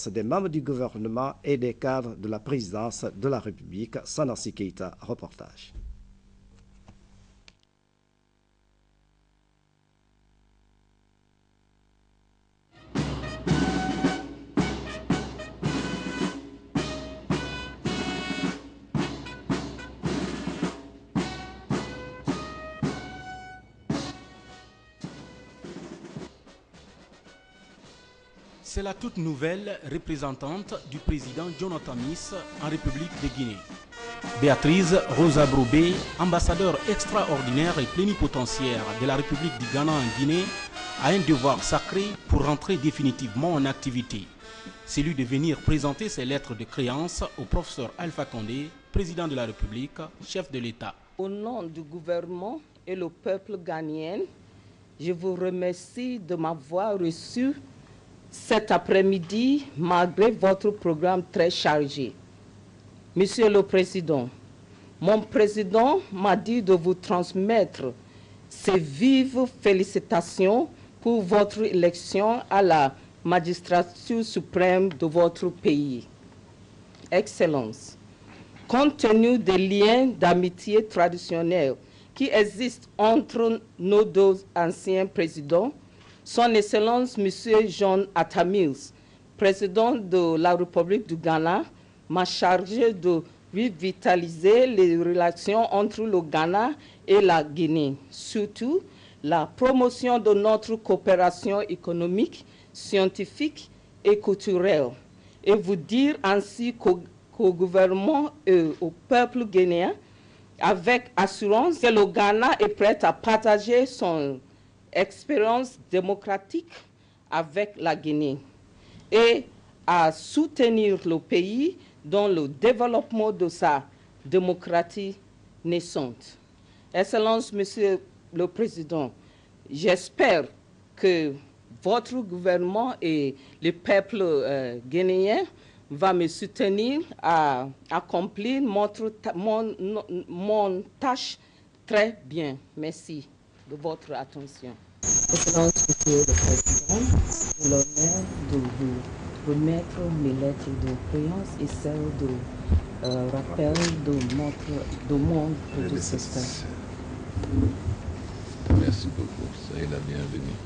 des membres du gouvernement et des cadres de la présidence de la République. Sanarsi Keita, reportage. C'est la toute nouvelle représentante du président Jonathan Miss en République de Guinée. Béatrice Rosa Brobé, ambassadeur extraordinaire et plénipotentiaire de la République du Ghana en Guinée, a un devoir sacré pour rentrer définitivement en activité. Celui de venir présenter ses lettres de créance au professeur Alpha Condé, président de la République, chef de l'État. Au nom du gouvernement et le peuple ghanéen, je vous remercie de m'avoir reçu cet après-midi, malgré votre programme très chargé. Monsieur le Président, mon président m'a dit de vous transmettre ses vives félicitations pour votre élection à la magistrature suprême de votre pays. Excellence, compte tenu des liens d'amitié traditionnels qui existent entre nos deux anciens présidents, Son Excellence M. John Atta Mills, président de la République du Ghana, m'a chargé de revitaliser les relations entre le Ghana et la Guinée, surtout la promotion de notre coopération économique, scientifique et culturelle, et vous dire ainsi qu'au gouvernement et au peuple guinéen, avec assurance, que le Ghana est prêt à partager son expérience démocratique avec la Guinée et à soutenir le pays dans le développement de sa démocratie naissante. Excellence, Monsieur le Président, j'espère que votre gouvernement et le peuple guinéen va me soutenir à accomplir mon tâche très bien. Merci de votre attention. Excellence, Monsieur le Président, j'ai l'honneur de vous remettre mes lettres de créance et celles de rappel de mon prédécesseur. Merci beaucoup, soyez la bienvenue.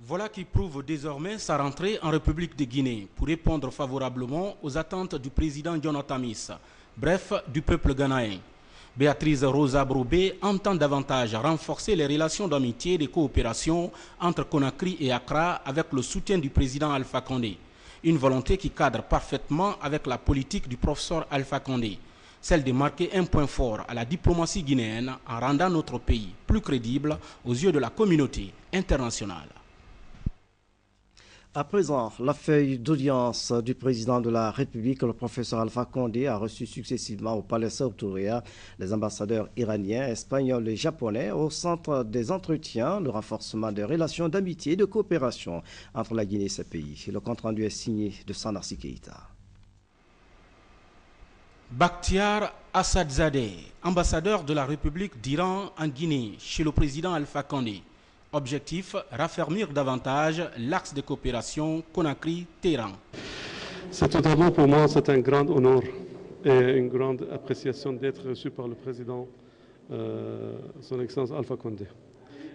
Voilà qui prouve désormais sa rentrée en République de Guinée pour répondre favorablement aux attentes du président Jonathan Miss, bref, du peuple ghanéen. Béatrice Rosa Brobé entend davantage renforcer les relations d'amitié et de coopération entre Conakry et Accra avec le soutien du président Alpha Condé. Une volonté qui cadre parfaitement avec la politique du professeur Alpha Condé, celle de marquer un point fort à la diplomatie guinéenne en rendant notre pays plus crédible aux yeux de la communauté internationale. À présent, la feuille d'audience du président de la République, le professeur Alpha Condé, a reçu successivement au Palais South Touréa les ambassadeurs iraniens, espagnols et japonais au centre des entretiens, le renforcement des relations d'amitié et de coopération entre la Guinée et ces pays. Le compte-rendu est signé de Sanarsi Keita. Bakhtiar Assadzadeh, ambassadeur de la République d'Iran en Guinée, chez le président Alpha Condé. Objectif, raffermir davantage l'axe de coopération Conakry-Téhéran. C'est totalement pour moi, c'est un grand honneur et une grande appréciation d'être reçu par le président, son Excellence Alpha Condé.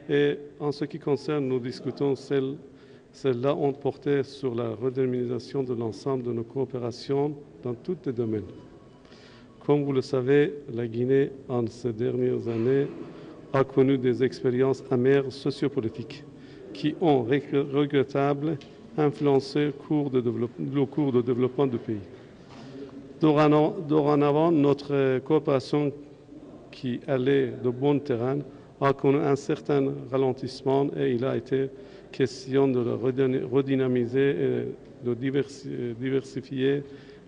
Et en ce qui concerne, nous discutons celles-là ont porté sur la redynamisation de l'ensemble de nos coopérations dans tous les domaines. Comme vous le savez, la Guinée, en ces dernières années, a connu des expériences amères sociopolitiques qui ont regrettablement influencé le cours de développement du pays. Dorénavant, notre coopération qui allait de bon terrain a connu un certain ralentissement et il a été question de le redynamiser et de diversifier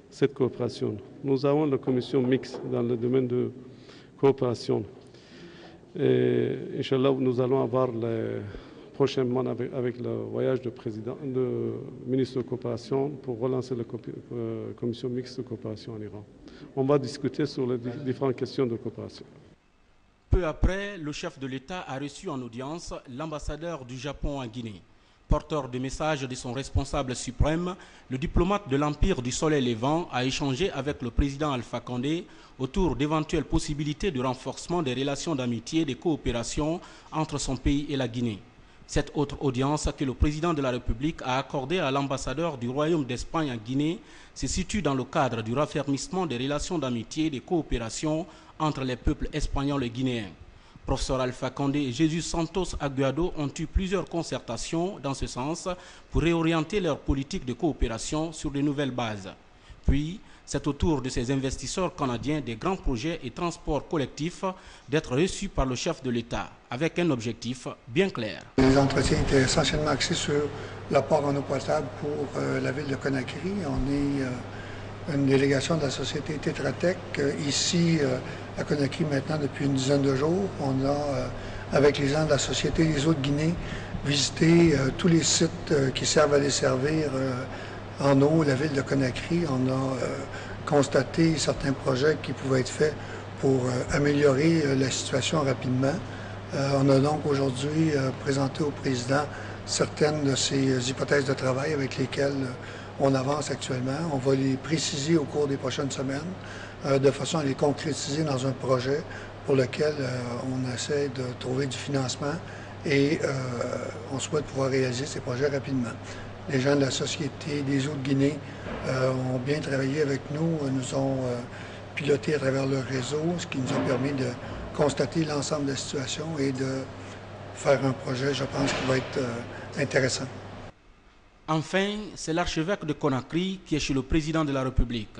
cette coopération. Nous avons la commission mixte dans le domaine de coopération. Et Inch'Allah, nous allons avoir prochainement avec le voyage du ministre de coopération pour relancer la commission mixte de coopération en Iran. On va discuter sur les différentes questions de coopération. Peu après, le chef de l'État a reçu en audience l'ambassadeur du Japon en Guinée. Porteur de message de son responsable suprême, le diplomate de l'Empire du Soleil Levant a échangé avec le président Alpha Condé autour d'éventuelles possibilités de renforcement des relations d'amitié et de coopération entre son pays et la Guinée. Cette autre audience que le président de la République a accordée à l'ambassadeur du Royaume d'Espagne en Guinée se situe dans le cadre du raffermissement des relations d'amitié et de coopération entre les peuples espagnols et guinéens. Professeur Alpha Condé et Jesús Santos Aguado ont eu plusieurs concertations dans ce sens pour réorienter leur politique de coopération sur de nouvelles bases. Puis, c'est au tour de ces investisseurs canadiens des grands projets et transports collectifs d'être reçus par le chef de l'État, avec un objectif bien clair. Les entretiens étaient essentiellement axés sur l'apport en eau potable pour la ville de Conakry. On est une délégation de la société Tetra Tech ici à Conakry maintenant depuis une dizaine de jours. On a, avec les gens de la société des Eaux de Guinée, visité tous les sites qui servent à desservir en eau la ville de Conakry. On a constaté certains projets qui pouvaient être faits pour améliorer la situation rapidement. On a donc aujourd'hui présenté au président certaines de ces hypothèses de travail avec lesquelles on avance actuellement. On va les préciser au cours des prochaines semaines de façon à les concrétiser dans un projet pour lequel on essaie de trouver du financement et on souhaite pouvoir réaliser ces projets rapidement. Les gens de la Société des Eaux de Guinée ont bien travaillé avec nous, nous ont piloté à travers leur réseau, ce qui nous a permis de constater l'ensemble de la situation et de faire un projet, je pense, qui va être intéressant. Enfin, c'est l'archevêque de Conakry qui est chez le président de la République.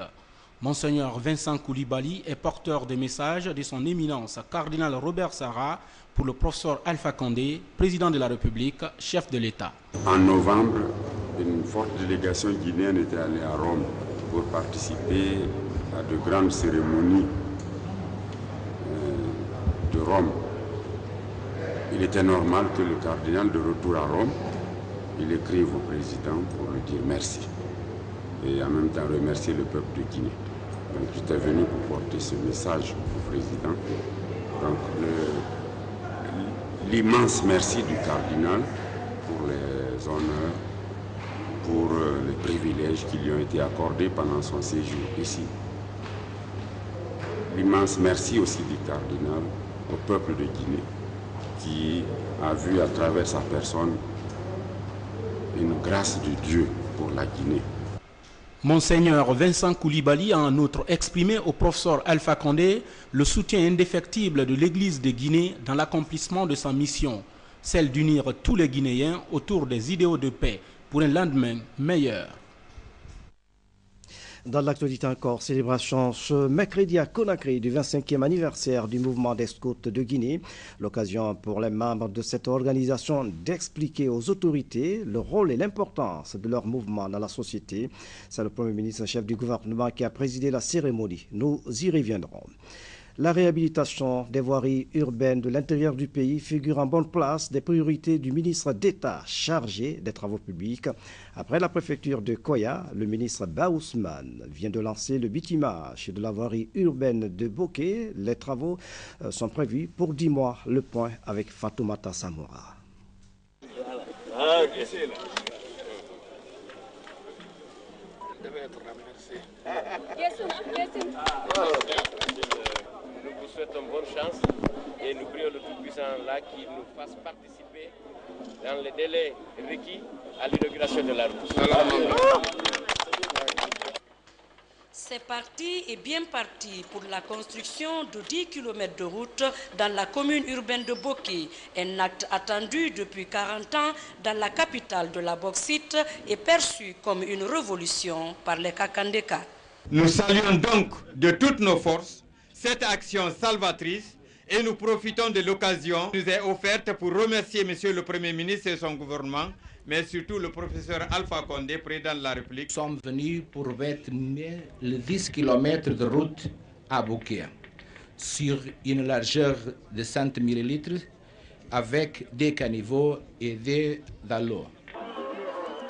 Monseigneur Vincent Koulibaly est porteur des messages de son éminence cardinal Robert Sarah pour le professeur Alpha Condé, président de la République, chef de l'État. En novembre, une forte délégation guinéenne était allée à Rome pour participer à de grandes cérémonies de Rome. Il était normal que le cardinal, de retour à Rome, il écrive au président pour lui dire merci et en même temps remercier le peuple de Guinée. Donc j'étais venu pour porter ce message au président. Donc l'immense merci du cardinal pour les honneurs, pour les privilèges qui lui ont été accordés pendant son séjour ici. L'immense merci aussi du cardinal au peuple de Guinée qui a vu à travers sa personne une grâce de Dieu pour la Guinée. Monseigneur Vincent Koulibaly a en outre exprimé au professeur Alpha Condé le soutien indéfectible de l'Église de Guinée dans l'accomplissement de sa mission, celle d'unir tous les Guinéens autour des idéaux de paix pour un lendemain meilleur. Dans l'actualité encore, célébration ce mercredi à Conakry du 25e anniversaire du mouvement des scouts de Guinée. L'occasion pour les membres de cette organisation d'expliquer aux autorités le rôle et l'importance de leur mouvement dans la société. C'est le Premier ministre chef du gouvernement qui a présidé la cérémonie. Nous y reviendrons. La réhabilitation des voiries urbaines de l'intérieur du pays figure en bonne place des priorités du ministre d'État chargé des travaux publics. Après la préfecture de Koya, le ministre Ba Ousmane vient de lancer le bitumage de la voirie urbaine de Bokeh. Les travaux sont prévus pour 10 mois. Le point avec Fatoumata Samoura. Nous vous souhaitons bonne chance et nous prions le Tout-Puissant là qu'il nous fasse participer dans les délais requis à l'inauguration de la route. C'est parti et bien parti pour la construction de 10 km de route dans la commune urbaine de Bokeh, un acte attendu depuis 40 ans dans la capitale de la bauxite et perçu comme une révolution par les Kakandeka. Nous saluons donc de toutes nos forces cette action salvatrice et nous profitons de l'occasion qui nous est offerte pour remercier Monsieur le Premier ministre et son gouvernement, mais surtout le professeur Alpha Condé, président de la République. Nous sommes venus pour terminer les 10 km de route à Bokeh sur une largeur de 100 millilitres avec des caniveaux et des dallots.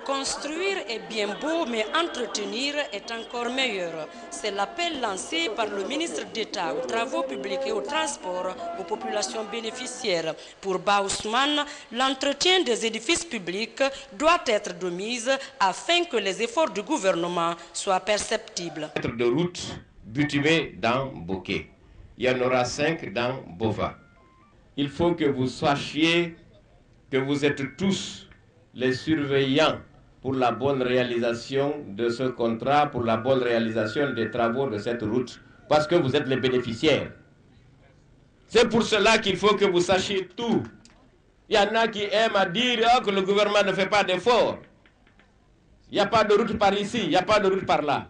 Construire est bien beau, mais entretenir est encore meilleur. C'est l'appel lancé par le ministre d'État aux Travaux publics et aux Transports aux populations bénéficiaires. Pour Ba Ousmane, l'entretien des édifices publics doit être de mise afin que les efforts du gouvernement soient perceptibles. De route bitumée dans Boké. Il y en aura 5 dans Bova. Il faut que vous sachiez que vous êtes tous les surveillants pour la bonne réalisation de ce contrat, pour la bonne réalisation des travaux de cette route, parce que vous êtes les bénéficiaires. C'est pour cela qu'il faut que vous sachiez tout. Il y en a qui aiment à dire que le gouvernement ne fait pas d'efforts. Il n'y a pas de route par ici, il n'y a pas de route par là.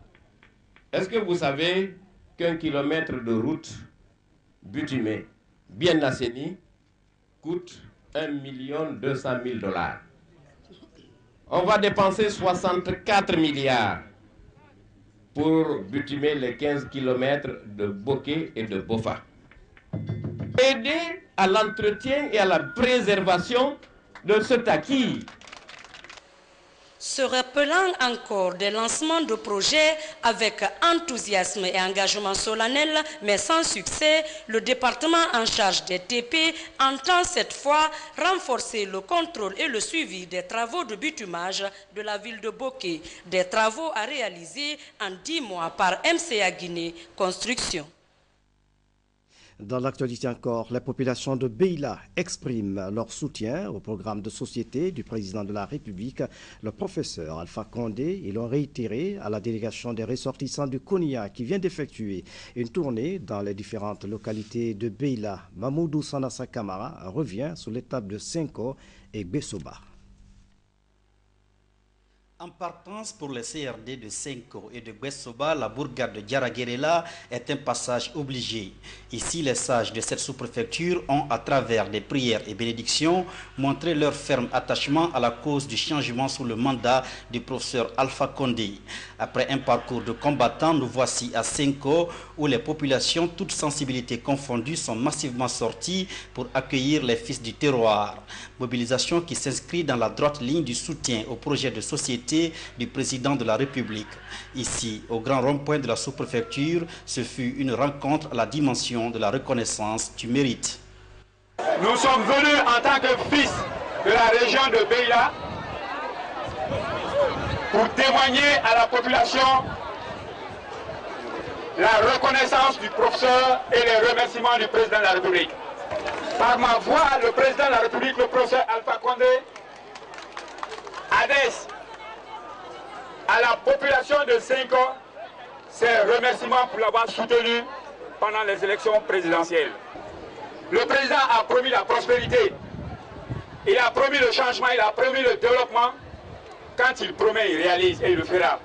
Est-ce que vous savez qu'un kilomètre de route bitumée, bien assainie, coûte 1 200 000 $? On va dépenser 64 milliards pour bitumer les 15 km de Boké et de Bofa. Aider à l'entretien et à la préservation de cet acquis. Se rappelant encore des lancements de projets avec enthousiasme et engagement solennel, mais sans succès, le département en charge des TP entend cette fois renforcer le contrôle et le suivi des travaux de bitumage de la ville de Boké, des travaux à réaliser en 10 mois par MCA Guinée Construction. Dans l'actualité encore, les populations de Beila expriment leur soutien au programme de société du président de la République, le professeur Alpha Condé. Ils l'ont réitéré à la délégation des ressortissants du Konya qui vient d'effectuer une tournée dans les différentes localités de Beila. Mamoudou Sanassa Kamara revient sur l'étape de Senko et Bessoba. En partance pour les CRD de Senko et de Bessoba, la bourgade de Diaraguerela est un passage obligé. Ici, les sages de cette sous-préfecture ont, à travers des prières et bénédictions, montré leur ferme attachement à la cause du changement sous le mandat du professeur Alpha Condé. Après un parcours de combattants, nous voici à Senko, où les populations, toutes sensibilités confondues, sont massivement sorties pour accueillir les fils du terroir. Mobilisation qui s'inscrit dans la droite ligne du soutien au projet de société du président de la République. Ici, au grand rond-point de la sous-préfecture, ce fut une rencontre à la dimension de la reconnaissance du mérite. Nous sommes venus en tant que fils de la région de Beila pour témoigner à la population la reconnaissance du professeur et les remerciements du président de la République. Par ma voix, le président de la République, le professeur Alpha Condé, adresse à la population de Senko ses remerciements pour l'avoir soutenu pendant les élections présidentielles. Le président a promis la prospérité, il a promis le changement, il a promis le développement. Quand il promet, il réalise et il le fera.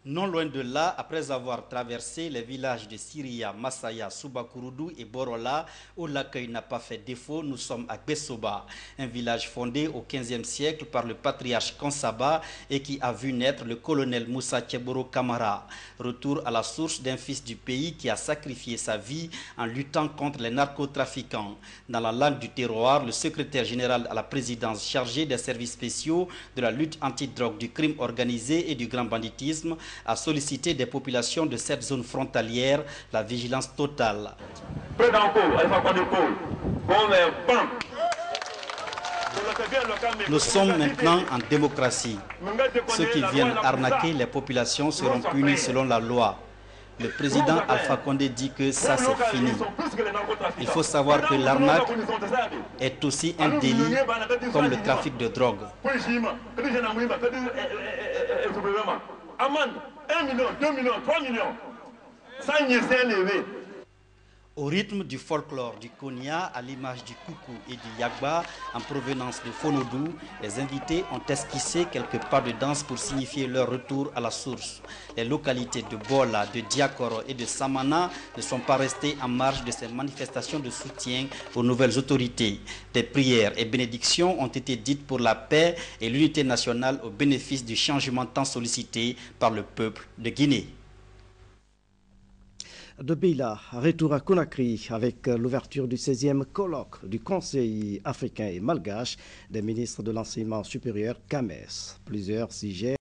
Non loin de là, après avoir traversé les villages de Syria, Massaya, Subakurudu et Borola, où l'accueil n'a pas fait défaut, nous sommes à Bessoba, un village fondé au XVe siècle par le patriarche Kansaba et qui a vu naître le colonel Moussa Tcheboro Kamara. Retour à la source d'un fils du pays qui a sacrifié sa vie en luttant contre les narcotrafiquants. Dans la langue du terroir, le secrétaire général à la présidence chargé des services spéciaux de la lutte anti-drogue, du crime organisé et du grand banditisme a sollicité des populations de cette zone frontalière la vigilance totale. Nous sommes maintenant en démocratie. Ceux qui viennent arnaquer les populations seront punis selon la loi. Le président Alpha Condé dit que ça c'est fini. Il faut savoir que l'arnaque est aussi un délit comme le trafic de drogue. Amende, 1 million, 2 millions, 3 millions, sans y essayer levé. Au rythme du folklore du Konya, à l'image du Koukou et du Yagba, en provenance de Fonodou, les invités ont esquissé quelques pas de danse pour signifier leur retour à la source. Les localités de Bola, de Diakoro et de Samana ne sont pas restées en marge de ces manifestations de soutien aux nouvelles autorités. Des prières et bénédictions ont été dites pour la paix et l'unité nationale au bénéfice du changement tant sollicité par le peuple de Guinée. De Beila, retour à Conakry avec l'ouverture du 16e colloque du Conseil africain et malgache des ministres de l'enseignement supérieur CAMES. Plusieurs sujets